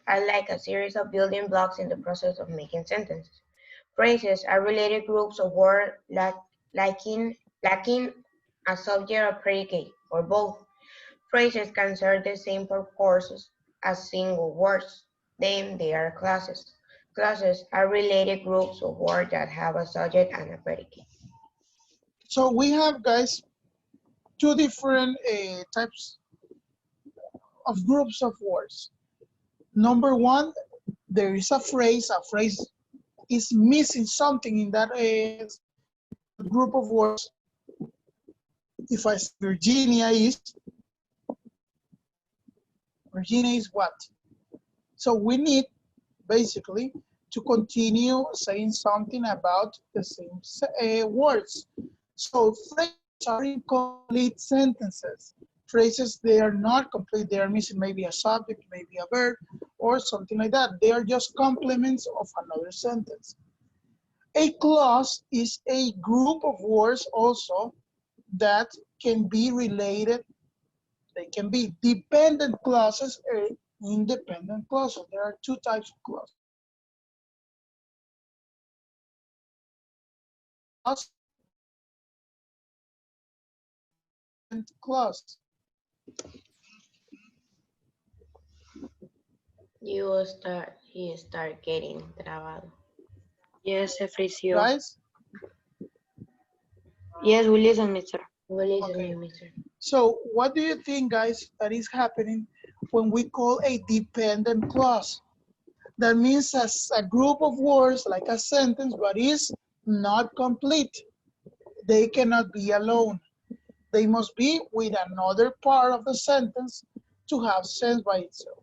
are like a series of building blocks in the process of making sentences. Phrases are related groups of words lacking a subject or predicate, or both. Phrases can serve the same purpose as single words. Then they are classes. Classes are related groups of words that have a subject and a predicate. So we have, guys, two different types of groups of words. Number one, there is a phrase. A phrase is missing something in that group of words. If I say Virginia is what? So we need basically to continue saying something about the same words. So phrases are incomplete sentences. Phrases, they are not complete. They are missing maybe a subject, maybe a verb, or something like that. They are just complements of another sentence. A clause is a group of words also that can be related. They can be dependent clauses or independent clauses. There are two types of clauses. Clause and clause. He start getting trabado. Yes, se frició. Guys? Yes, we listen, mister. We listen to Okay. you, mister. So what do you think, guys, that is happening when we call a dependent clause? That means as a group of words, like a sentence, but is not complete. They cannot be alone. They must be with another part of the sentence to have sense by itself.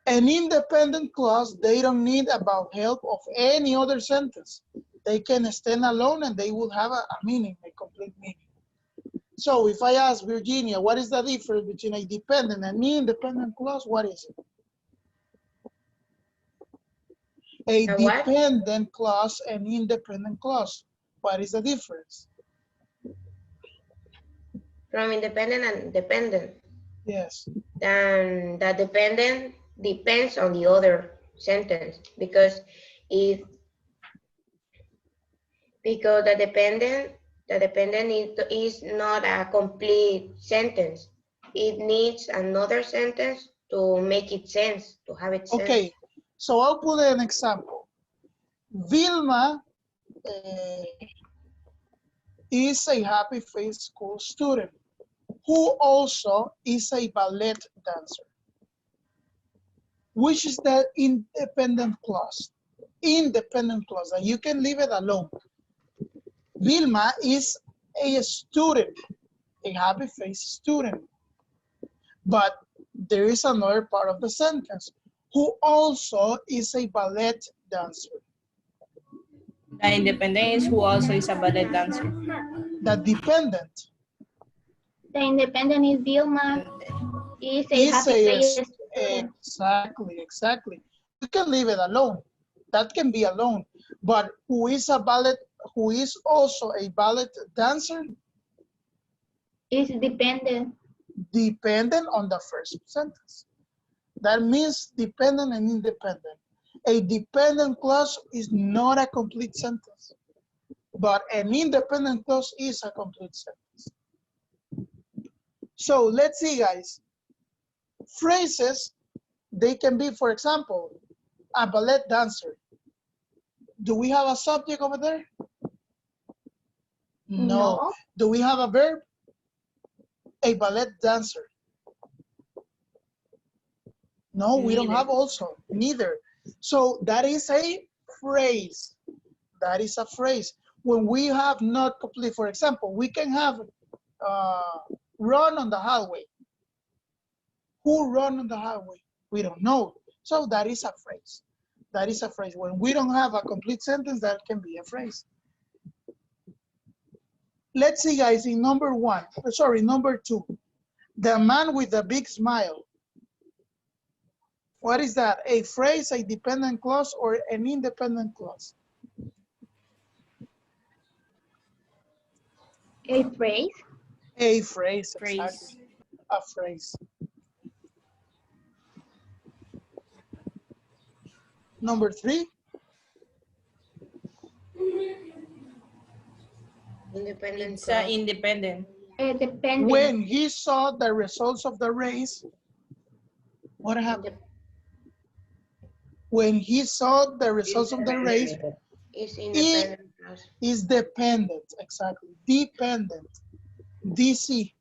An independent clause, they don't need about help of any other sentence. They can stand alone and they will have a meaning, a complete meaning. So if I ask Virginia, what is the difference between a dependent and independent clause? What is it? A dependent clause and independent clause. What is the difference? From independent and dependent. Yes. Then the dependent depends on the other sentence because if the dependent is not a complete sentence. It needs another sentence to make it sense, to have it sense. Okay, so I'll put an example. Vilma is a happy face school student who also is a ballet dancer. Which is the independent clause? Independent clause, and you can leave it alone. Vilma is a student, a happy face student. But there is another part of the sentence, who also is a ballet dancer. The independent is who also is a ballet dancer. The dependent. The independent is Vilma, is a happy face student. Exactly. You can leave it alone. That can be alone. But who is also a ballet dancer? Is dependent. Dependent on the first sentence. That means dependent and independent. A dependent clause is not a complete sentence, but an independent clause is a complete sentence. So let's see, guys. Phrases, they can be, for example, a ballet dancer. Do we have a subject over there? No. Do we have a verb? A ballet dancer. No, we don't have also, neither. So that is a phrase. That is a phrase. When we have not complete, for example, we can have run on the highway. Who run on the highway? We don't know. So that is a phrase. That is a phrase. When we don't have a complete sentence, that can be a phrase. Let's see, guys, in number two. The man with the big smile. What is that? A phrase, a dependent clause, or an independent clause? A phrase. A phrase, exactly. A phrase. Number 3, Independent It's clause. independent. Depending. when he saw the results of the race, what happened? When he saw the results of the race, It's it independent clause. is dependent, exactly, dependent, DC,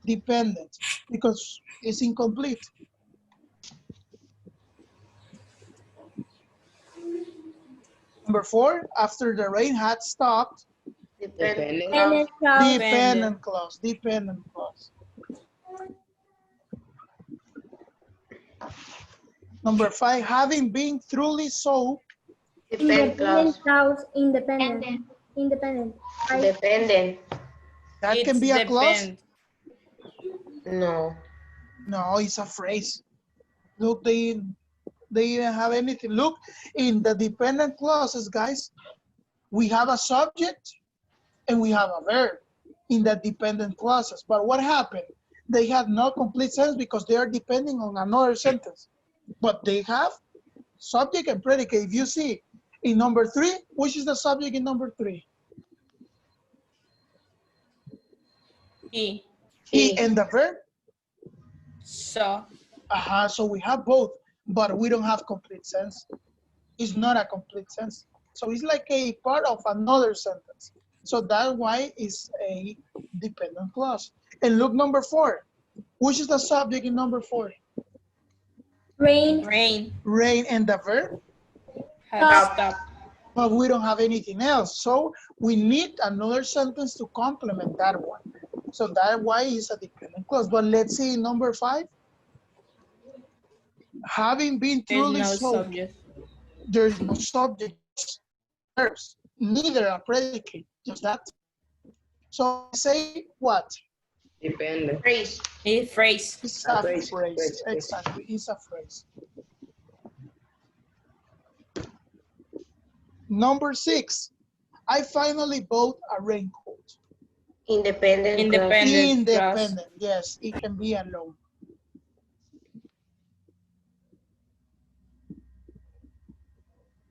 dependent, because it's incomplete. Number 4, after the rain had stopped, Dependent clause. dependent clause, dependent clause. Number 5, having been truly so, Dependent clause. Independent. Dependent. that It's can be a clause. depend. No. No, it's a phrase. Look, they didn't have anything. Look, in the dependent clauses, guys, we have a subject and we have a verb in the dependent clauses. But what happened? They have no complete sense because they are depending on another sentence. But they have subject and predicate. If you see in number 3, which is the subject in number 3? He. He and the verb. So. So we have both, but we don't have complete sense. It's not a complete sense. So it's like a part of another sentence. So that's why it's a dependent clause. And look, number 4, which is the subject in number 4? Rain. Rain. Rain and the verb, Have stopped. but we don't have anything else. So we need another sentence to complement that one. So that's why it's a dependent clause. But let's see number 5. Having been There's truly no so, subject. there is no subject, verbs, neither a predicate, just that. So say what? Depende. Phrase. A phrase. It's a phrase, phrase, exactly, it's a phrase. Number 6, I finally bought a raincoat. Independent clause. Independent clause. Independent, yes, it can be alone.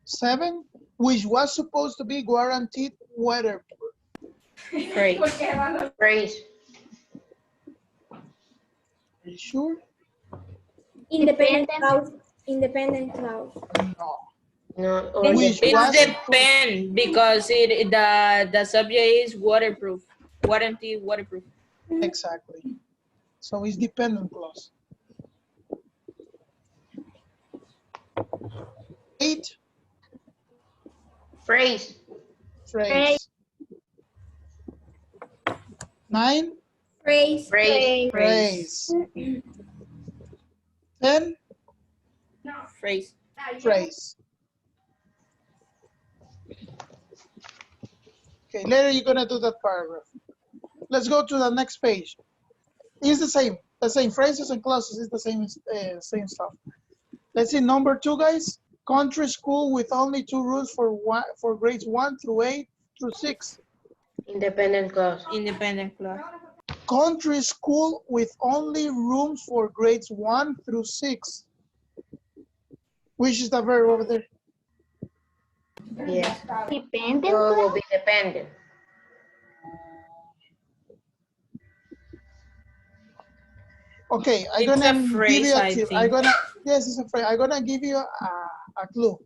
Seven, which was supposed to be guaranteed weatherproof. Phrase. Phrase. Are you sure? Independent. No. No. Or Which It was depends because the subject is waterproof. Warranty waterproof. exactly. So it's dependent clause. 8, phrase. phrase. 9, Phrase. phrase. 10, Phrase. phrase. Okay, later you're gonna do that paragraph. Let's go to the next page. It's the same phrases and clauses. It's the same stuff. Let's see number 2, guys. Country school with only 2 rooms for grades 1 through 8 through 6. Independent clause. Independent clause. Country school with only rooms for grades 1 through 6. Which is the verb over there? Yes. Dependent. So it will be dependent. Okay, I'm It's gonna a give phrase, you a I tip. think. Yes, it's a phrase. I'm gonna give you a clue.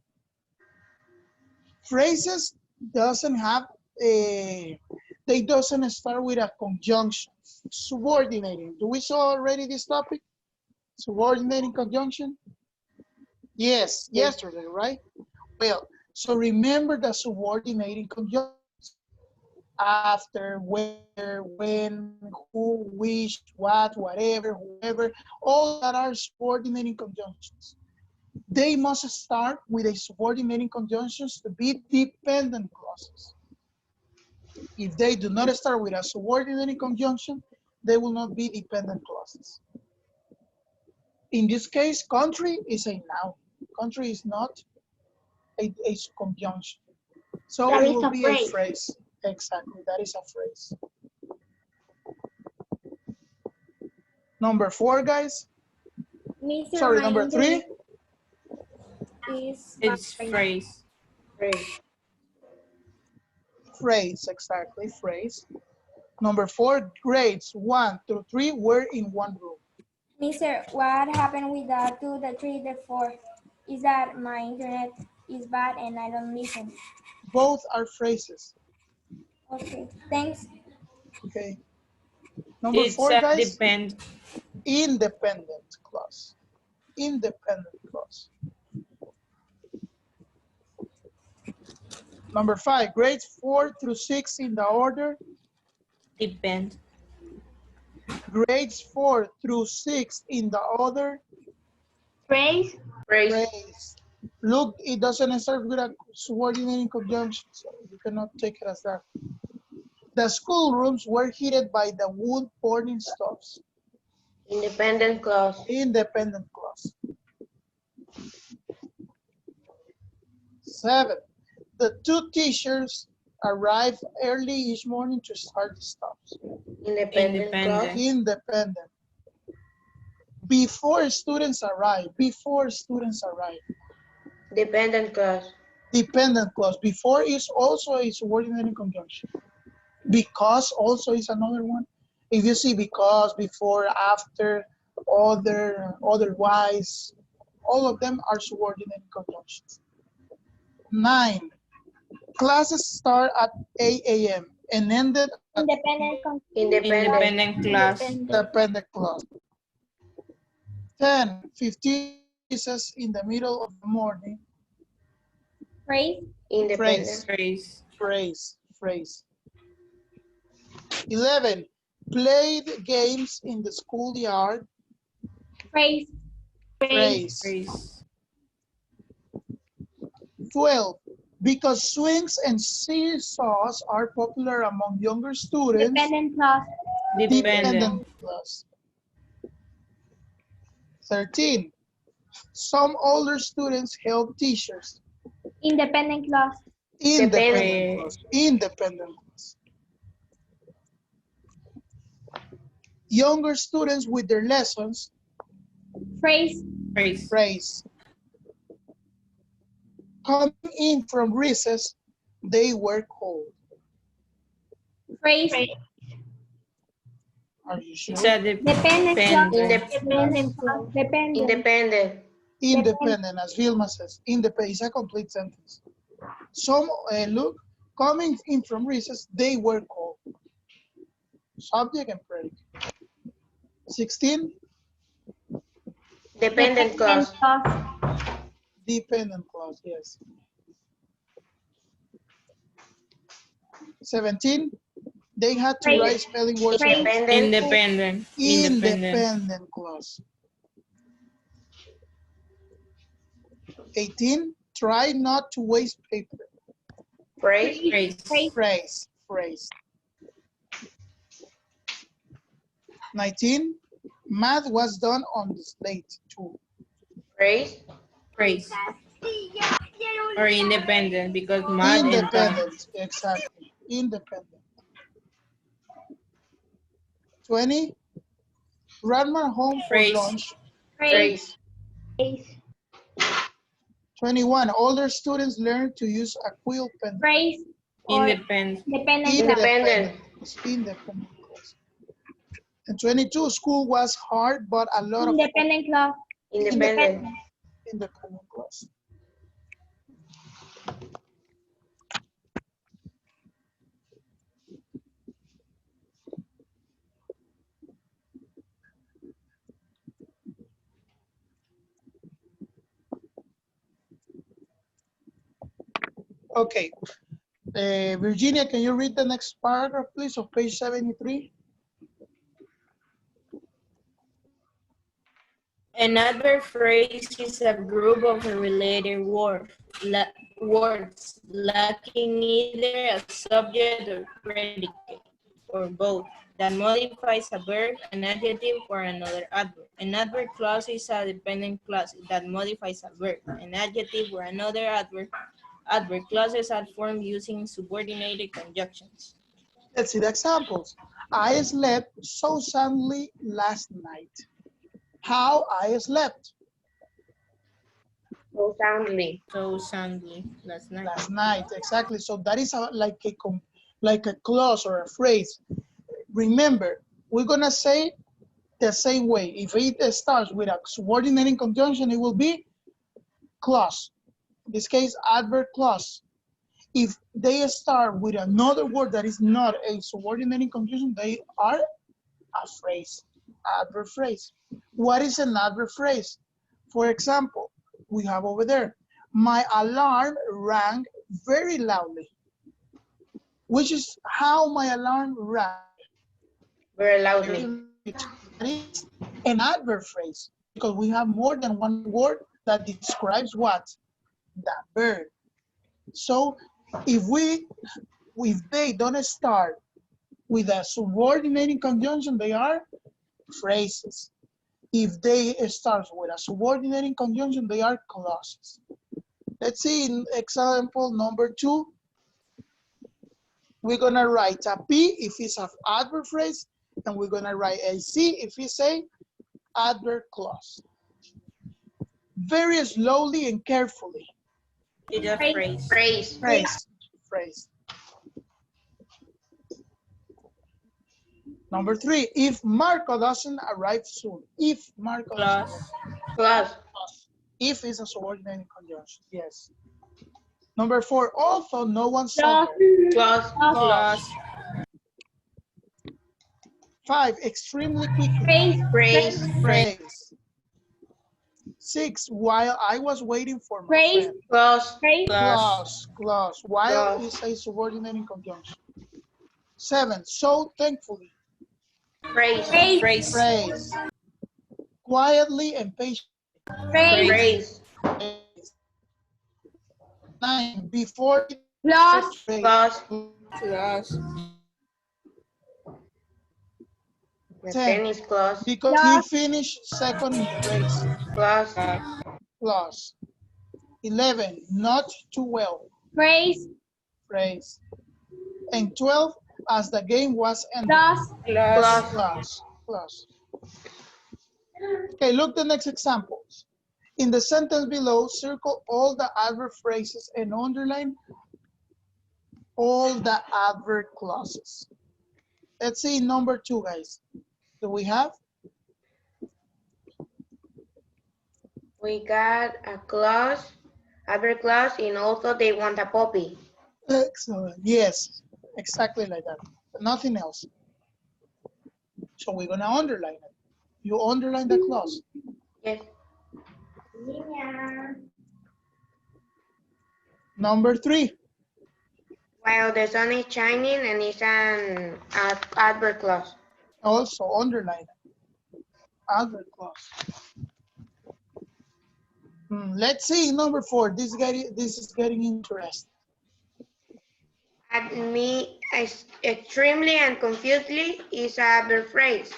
Phrases doesn't have they doesn't start with a conjunction. Subordinating. Do we saw already this topic? Subordinating conjunction? Yes, yesterday, right? Well, so remember the subordinating conjunctions. After, where, when, who, which, what, whatever, whoever, all that are subordinating conjunctions. They must start with a subordinating conjunctions to be dependent clauses. If they do not start with a subordinating conjunction, they will not be dependent clauses. In this case, country is a noun. Country is not a conjunction. So That it is will a be phrase. a phrase. Exactly, that is a phrase. Number 4, guys. Sorry, number 3. is It's phrase. Phrase. Phrase, exactly, phrase. Number 4, grades 1 through 3 were in one room. Mister, what happened with the 2, the 3, the 4? Is that my internet is bad and I don't listen. Both are phrases. Okay, thanks. Okay. Number It's 4, a guys, depend. independent clause. Independent clause. Number 5, grades 4 through 6 in the order. Depend. Grades 4 through 6 in the order. Phrase. Phrase. Phrase. Look, it doesn't start with a subordinating conjunction, so you cannot take it as that. The schoolrooms were heated by the wood burning stoves. Independent clause. Independent clause. 7. The 2 teachers arrive early each morning to start the stops. Independent clause. Independent. Independent. Before students arrive. Before students arrive. Dependent clause. Dependent clause. Before is also a subordinating conjunction. Because also is another one. If you see because, before, after, other, otherwise, all of them are subordinating conjunctions. 9. Classes start at 8 a.m. and ended at Independent. Class. independent clause. 10. 15 pieces in the middle of the morning. Phrase. Independent. Phrase. Phrase. 11. Played games in the schoolyard. Phrase. Phrase. 12. Because swings and seesaws are popular among younger students. Dependent clause. Dependent. Clause. 13. Some older students help teachers. Independent clause. Independent clause. Independent clause. Younger students with their lessons. Phrase. Phrase. Phrase. Coming in from recess, they were cold. Phrase. Are you sure? It's a Dependent clause. dependent. Dependent clause. Dependent. Independent. Independent, as Vilma says. Independent is a complete sentence. Some, look, coming in from recess, they were cold. Subject and predicate. 16. Dependent clause. Dependent clause, yes. 17. They had to write spelling words. Independent. Independent clause. 18. Try not to waste paper. Phrase. Phrase. 19. Math was done on the slate too. Phrase. Or independent because math and Independent, exactly. Independent. 20. Grandma home for Phrase. lunch. Phrase. 21. Older students learn to use a quill pen. Phrase. Or independent. dependent. Independent. Independent. And 22. School was hard, but a lot of Independent clause. Independent. independent class. Okay. Virginia, can you read the next paragraph, please, of page 73? An adverb phrase is a group of related words lacking either a subject or predicate, or both, that modifies a verb, an adjective, or another adverb. An adverb clause is a dependent clause that modifies a verb, an adjective, or another adverb. Adverb clauses are formed using subordinated conjunctions. Let's see the examples. I slept so soundly last night. How I slept. So soundly. So soundly last night. Last night, exactly. So that is like a clause or a phrase. Remember, we're gonna say the same way. If it starts with a subordinating conjunction, it will be clause. In this case, adverb clause. If they start with another word that is not a subordinating conjunction, they are a phrase, adverb phrase. What is an adverb phrase? For example, we have over there, my alarm rang very loudly, which is how my alarm rang. Very loudly. That is an adverb phrase because we have more than one word that describes what? That verb. So if they don't start with a subordinating conjunction, they are phrases. If they start with a subordinating conjunction, they are clauses. Let's see in example number 2. We're gonna write a P if it's an adverb phrase, and we're gonna write a C if it's a adverb clause. Very slowly and carefully. It's a phrase. Phrase. Phrase. Number 3, if Marco doesn't arrive soon. If Marco doesn't Clause. Clause. If is a subordinating conjunction, yes. Number 4, although no one saw her. Clause. Clause. 5, extremely quickly. Phrase. Phrase. 6, while I was waiting for my Phrase. friend. Clause. Clause. While Clause. is a subordinating conjunction. 7, so thankfully. Phrase. Phrase. Phrase. Quietly and patiently. Phrase. 9, before it. Clause. Clause. Clause. The 10, tennis clause. because he finished second in the race. Clause. Clause. 11, not too well. Phrase. Phrase. And 12, as the game was ended. Clause. Clause. Okay, look the next examples. In the sentence below, circle all the adverb phrases and underline all the adverb clauses. Let's see number 2, guys. Do we have? We got a clause, adverb clause, and also they want a puppy. Excellent. Yes, exactly like that. Nothing else. So we're gonna underline it. You underline the clause. Yes. Number 3. While the sun is shining, and it's an adverb clause. Also underline it. Adverb clause. Let's see number 4. This is getting interesting. At me, extremely and confusedly is an adverb phrase.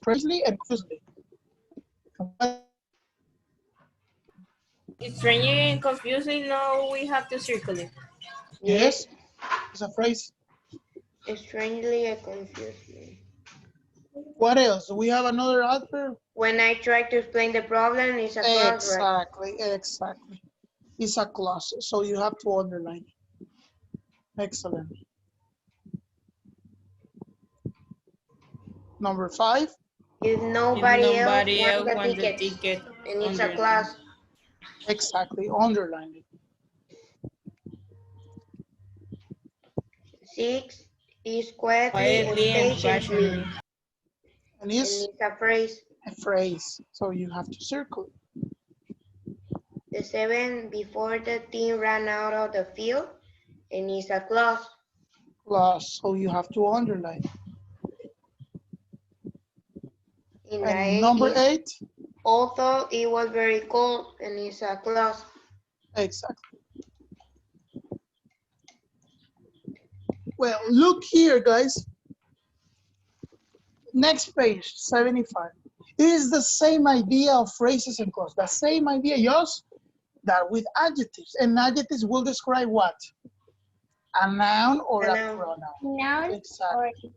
Precisely and confusedly. It's strange and confusing. No, we have to circle it. Yes, it's a phrase. Strangely and confusingly. What else? Do we have another adverb? When I try to explain the problem, it's a clause, right? Exactly. It's a clause, so you have to underline it. Excellent. Number 5. If nobody else wants wants the the ticket, ticket, and it's a underline. clause. Exactly, underline it. 6 is quietly Quietly and and patiently, passionately. And and it's it's a phrase. a phrase, so you have to circle it. The 7 before the team ran out of the field, and it's a clause. Clause, so you have to underline it. In the And number 8, although it was very cold, and it's a clause. exactly. Well, look here, guys. Next page, 75. It is the same idea of phrases and clauses. The same idea, just that with adjectives. And adjectives will describe what? A noun or a pronoun. Noun Exactly. or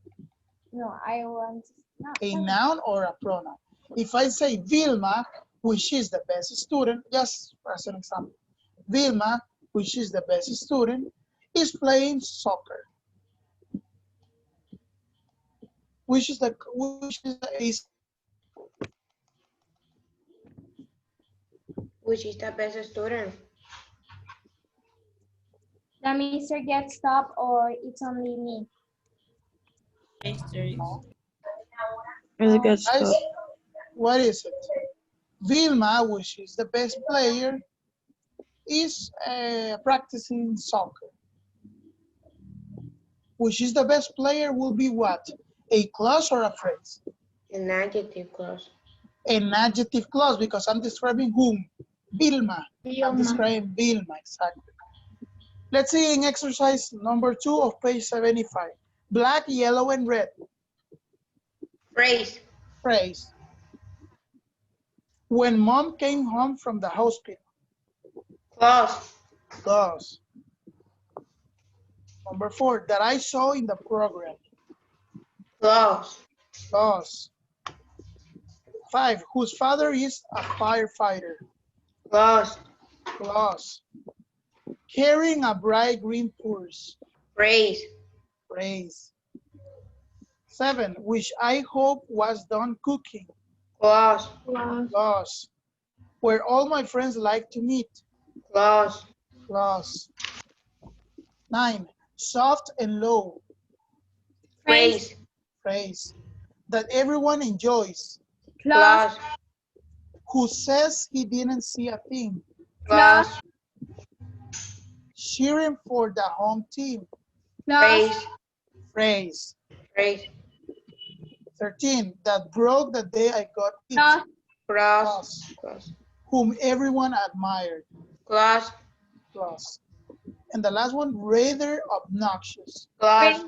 no, I want no. A noun or a pronoun. If I say Vilma which is the best student, just as an example. Vilma, which is the best student, is playing soccer. Which is the is Which is the best student? The mister gets stopped or it's only me? It's good guys, stuff. what is it? Vilma, which is the best player, is practicing soccer. Which is the best player will be what? A clause or a phrase? An adjective clause. An adjective clause, because I'm describing whom? Vilma. I'm Vilma. describing Vilma, exactly. Let's see in exercise number 2 of page 75. Black, yellow, and red. Phrase. Phrase. When mom came home from the hospital. Clause. Clause. Number 4, that I saw in the program. Clause. Clause. 5, whose father is a firefighter. Clause. Clause. Carrying a bright green purse. Phrase. Phrase. 7, which I hope was done cooking. Clause. Clause. Where all my friends like to meet. Clause. Clause. 9, soft and low. Phrase. Phrase. That everyone enjoys. Clause. Who says he didn't see a thing. Clause. Cheering for the home team. Phrase. Phrase. Phrase. 13, that broke the day I got it. Clause. Clause. Whom everyone admired. Clause. Clause. And the last one, rather obnoxious. Clause.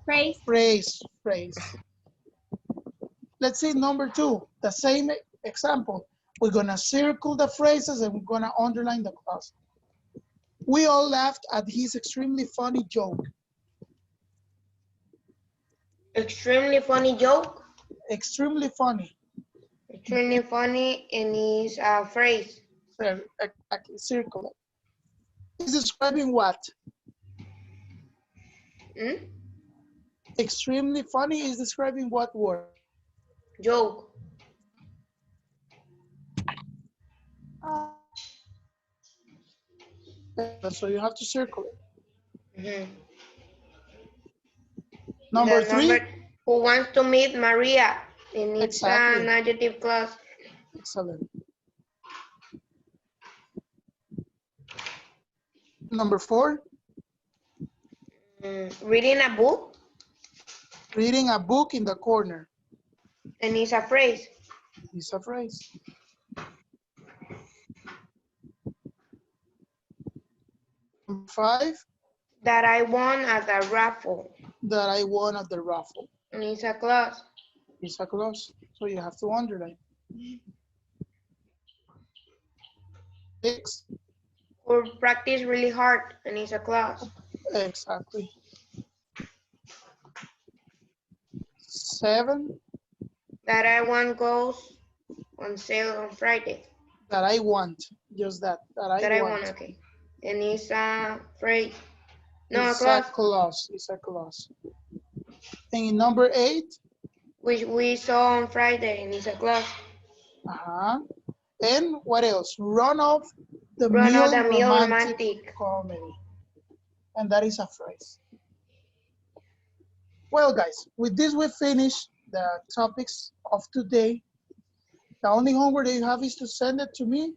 Phrase. Phrase. Phrase. Let's see number 2, the same example. We're gonna circle the phrases and we're gonna underline the clause. We all laughed at his extremely funny joke. Extremely funny joke. Extremely funny. Extremely funny and is a phrase. So, circle it. It's describing what? Hmm? Extremely funny is describing what word? Joke. So you have to circle it. Mm-hmm. Number The 3. number who wants to meet Maria, and it's Exactly. an adjective clause. Excellent. Number 4. Reading a book, Reading a book in the corner. and it's a phrase. It's a phrase. Number 5. That I won at the raffle, That I won at the raffle. and it's a clause. It's a clause. So you have to underline. 6. Or practice really hard, and it's a clause. Exactly. 7. That I want goes on sale on Friday. That I want. Just that. That I want. Okay. And it's a phrase. No, a It's clause. a clause. It's a clause. And in number 8. Which we saw on Friday, and it's a clause. And what else? Run off the Run meal out the meal romantic romantic. comedy. And that is a phrase. Well, guys, with this we finish the topics of today. The only homework that you have is to send it to me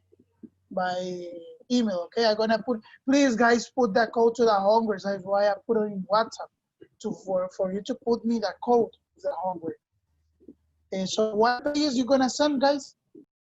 by email, okay? I'm gonna put, please guys, put that code to the homework. That's why I put it in WhatsApp for you to put me the code to the homework. And so what pages you gonna send, guys?